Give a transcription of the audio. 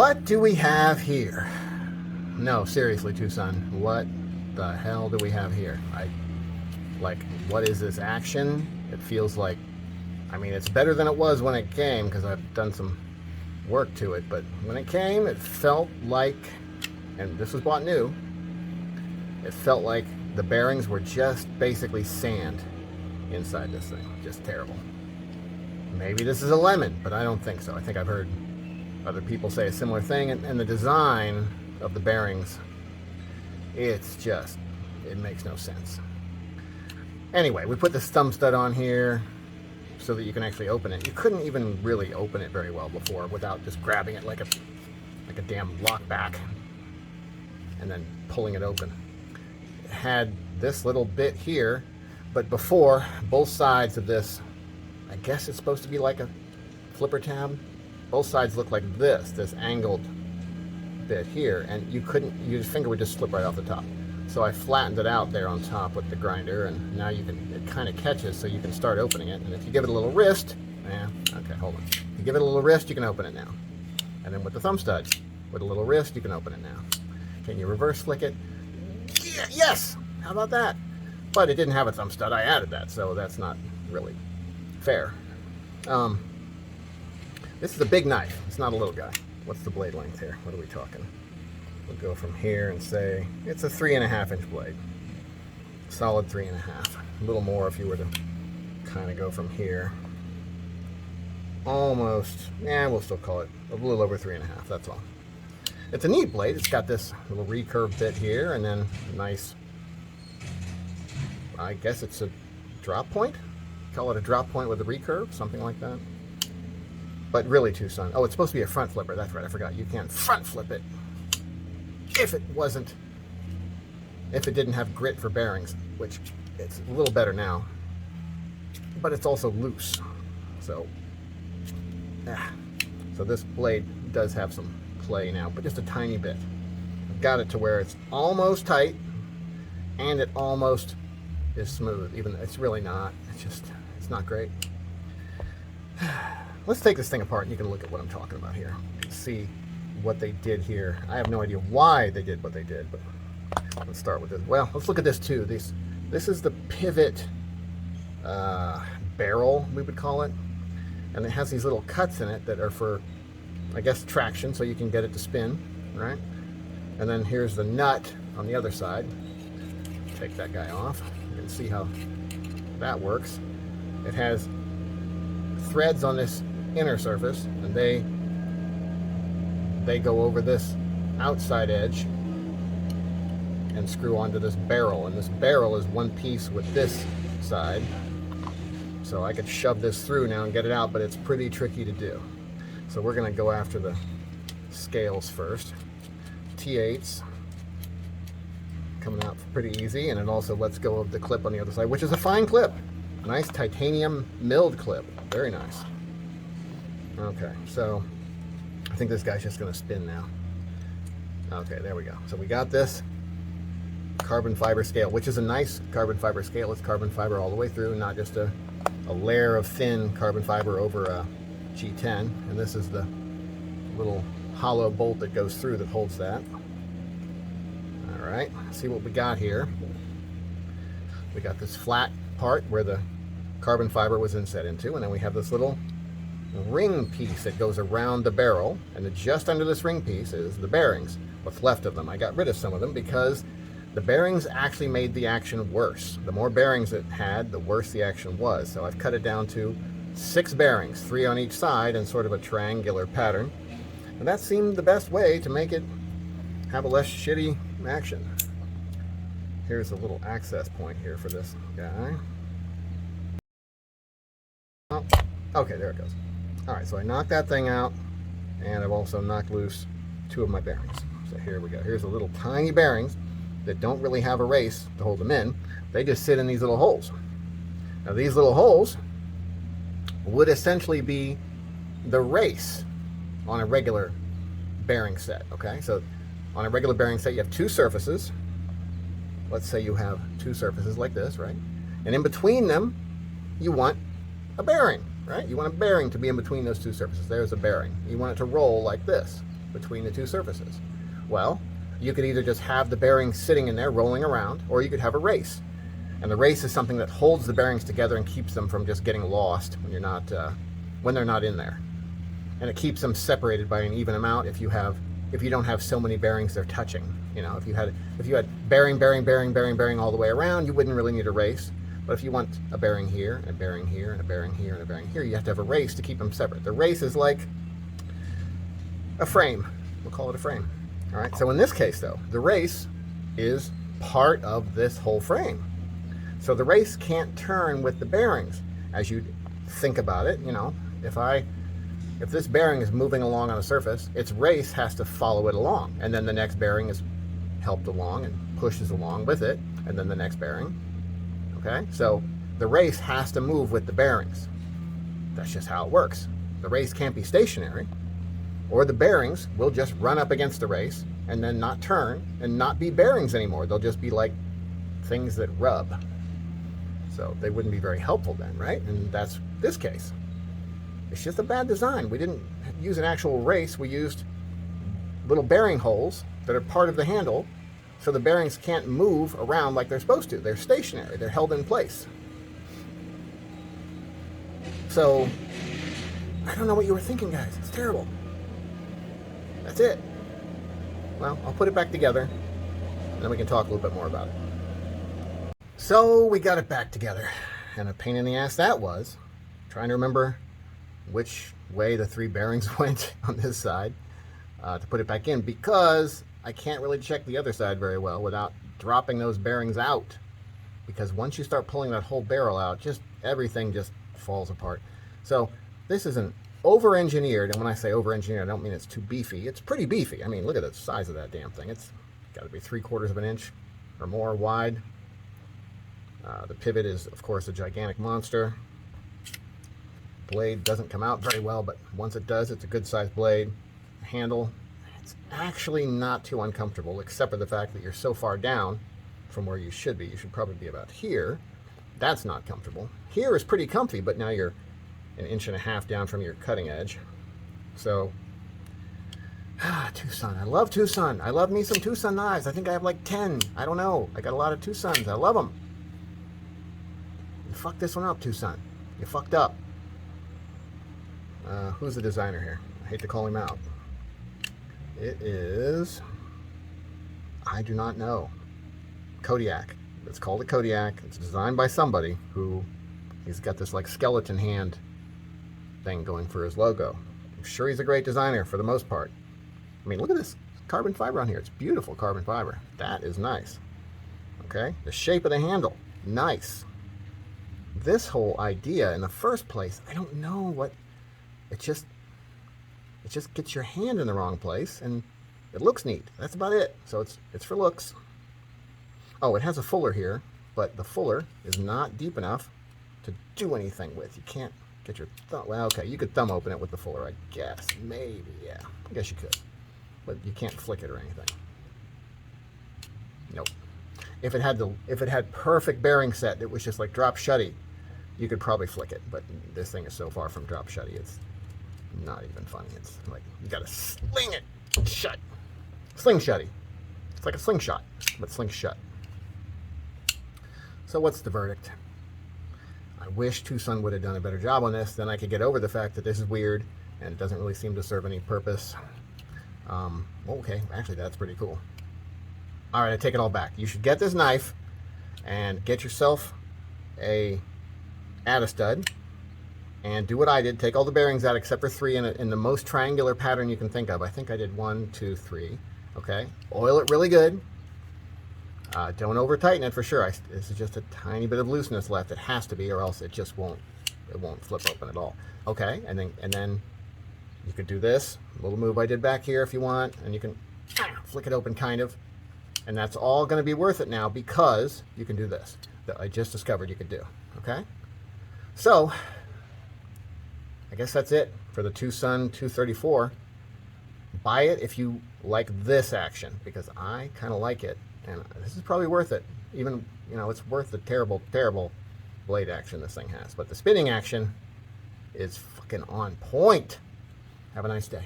What do we have here? No, seriously, Twosun, what the hell do we have here? What is this action? It feels like, I mean, it's better than it was when it came because I've done some work to it, but when it came, it felt like, and this was bought new, it felt like the bearings were just basically sand inside this thing. Just terrible. Maybe this is a lemon, but I don't think so. I think I've heard other people say a similar thing, and the design of the bearings, it's just, it makes no sense. Anyway, we put this thumb stud on here so that you can actually open it. You couldn't even really open it very well before without just grabbing it like a damn lockback and then pulling it open. It had this little bit here, but before, both sides of this, I guess it's supposed to be like a flipper tab. Both sides look like this angled bit here, and your finger would just slip right off the top. So I flattened it out there on top with the grinder, and now it kind of catches, so you can start opening it. And if you give it a little wrist, okay, hold on. If you give it a little wrist, you can open it now. And then with the thumb stud, with a little wrist, you can open it now. Can you reverse flick it? Yeah, yes! How about that? But it didn't have a thumb stud. I added that, so that's not really fair. This is a big knife. It's not a little guy. What's the blade length here? What are we talking? We'll go from here and say it's a 3.5 inch blade. Solid 3.5. A little more if you were to kind of go from here. Almost, we'll still call it a little over 3.5. That's all. It's a neat blade. It's got this little recurve bit here, and then a nice, I guess it's a drop point. Call it a drop point with a recurve, something like that. But really, Twosun. Oh, it's supposed to be a front flipper. That's right. I forgot. You can't front flip it if it didn't have grit for bearings, which it's a little better now. But it's also loose. So this blade does have some play now, but just a tiny bit. I've got it to where it's almost tight, and it almost is smooth. Even though it's really not. It's not great. Let's take this thing apart and you can look at what I'm talking about here. See what they did here. I have no idea why they did what they did, but let's start with this. Well, let's look at this too. This is the pivot barrel, we would call it. And it has these little cuts in it that are for, I guess, traction, so you can get it to spin, right? And then here's the nut on the other side. Take that guy off. You can see how that works. It has threads on this inner surface, and they go over this outside edge and screw onto this barrel, and this barrel is one piece with this side. So I could shove this through now and get it out, but it's pretty tricky to do. So we're going to go after the scales first. T8s coming out pretty easy, and it also lets go of the clip on the other side, which is a fine clip. Nice titanium milled clip. Very nice. Okay, so I think this guy's just going to spin now. Okay, there we go. So we got this carbon fiber scale, which is a nice carbon fiber scale. It's carbon fiber all the way through, not just a layer of thin carbon fiber over a G10. And this is the little hollow bolt that goes through that holds that. All right, see what we got here. We got this flat part where the carbon fiber was inset into, and then we have this little ring piece that goes around the barrel, and then just under this ring piece is the bearings, what's left of them. I got rid of some of them because the bearings actually made the action worse. The more bearings it had, the worse the action was. So I've cut it down to 6 bearings, 3 on each side in sort of a triangular pattern, and that seemed the best way to make it have a less shitty action. Here's a little access point here for this guy. Oh, okay, there it goes. All right, so I knocked that thing out, and I've also knocked loose 2 of my bearings. So here we go. Here's the little tiny bearings that don't really have a race to hold them in. They just sit in these little holes. Now these little holes would essentially be the race on a regular bearing set, okay? So on a regular bearing set, you have 2 surfaces. Let's say you have 2 surfaces like this, right? And in between them, you want a bearing, right? You want a bearing to be in between those 2 surfaces. There's a bearing. You want it to roll like this. between the two surfaces? Well, you could either just have the bearings sitting in there rolling around, or you could have a race. And the race is something that holds the bearings together and keeps them from just getting lost when they're not in there. And it keeps them separated by an even amount if you don't have so many bearings they're touching. You know, if you had bearing all the way around, you wouldn't really need a race. But if you want a bearing here, and a bearing here, and a bearing here, and a bearing here, you have to have a race to keep them separate. The race is like a frame. We'll call it a frame. All right. So in this case, though, the race is part of this whole frame. So the race can't turn with the bearings. As you think about it, you know, if this bearing is moving along on a surface, its race has to follow it along, and then the next bearing is helped along and pushes along with it, and then the next bearing. Okay, so the race has to move with the bearings. That's just how it works. The race can't be stationary, or the bearings will just run up against the race and then not turn and not be bearings anymore. They'll just be like things that rub. So they wouldn't be very helpful then, right? And that's this case. It's just a bad design. We didn't use an actual race. We used little bearing holes that are part of the handle, so the bearings can't move around like they're supposed to. They're stationary. They're held in place. So, I don't know what you were thinking, guys. It's terrible. That's it. Well, I'll put it back together, and then we can talk a little bit more about it. So, we got it back together. And a pain in the ass that was. Trying to remember which way the three bearings went on this side to put it back in, because I can't really check the other side very well without dropping those bearings out, because once you start pulling that whole barrel out, everything just falls apart. So this is an over-engineered, and when I say over-engineered, I don't mean it's too beefy. It's pretty beefy. I mean, look at the size of that damn thing. It's got to be 3/4 of an inch or more wide. The pivot is, of course, a gigantic monster. Blade doesn't come out very well, but once it does, it's a good-sized blade. Handle, it's actually not too uncomfortable, except for the fact that you're so far down from where you should be. You should probably be about here. That's not comfortable. Here is pretty comfy, but now you're 1.5 inches down from your cutting edge. So, Twosun. I love Twosun. I love me some Twosun knives. I think I have like 10. I don't know. I got a lot of Twosuns. I love them. You fucked this one up, Twosun. You fucked up. Who's the designer here? I hate to call him out. It is, I do not know. Kodiak. It's called a Kodiak. It's designed by somebody who, he's got this like skeleton hand thing going for his logo. I'm sure he's a great designer for the most part. I mean, look at this carbon fiber on here. It's beautiful carbon fiber. That is nice. Okay, the shape of the handle, nice. This whole idea in the first place, I don't know what, it just gets your hand in the wrong place, and it looks neat. That's about it. So it's for looks. Oh, it has a fuller here, but the fuller is not deep enough to do anything with. You can't get your thumb. Well, okay, you could thumb open it with the fuller, I guess. Maybe, yeah. I guess you could, but you can't flick it or anything. Nope. If it had perfect bearing set, it was just like drop shutty, you could probably flick it. But this thing is so far from drop shutty, it's not even funny. It's like you gotta sling it shut. Slingshotty. It's like a slingshot, but slingshot. So what's the verdict? I wish Twosun would have done a better job on this. Then I could get over the fact that this is weird and it doesn't really seem to serve any purpose. Okay, actually that's pretty cool. All right, I take it all back. You should get this knife and get yourself a stud and do what I did. Take all the bearings out except for 3 in the most triangular pattern you can think of. I think I did 1, 2, 3. Okay, oil it really good. Don't over tighten it for sure. This is just a tiny bit of looseness left. It has to be, or else it just won't flip open at all. Okay, and then you could do this little move I did back here if you want, and you can flick it open kind of, and that's all going to be worth it now because you can do this that I just discovered you could do. Okay, so I guess that's it for the Twosun 234. Buy it if you like this action, because I kind of like it, and this is probably worth it. Even, you know, it's worth the terrible blade action this thing has, but the spinning action is fucking on point. Have a nice day.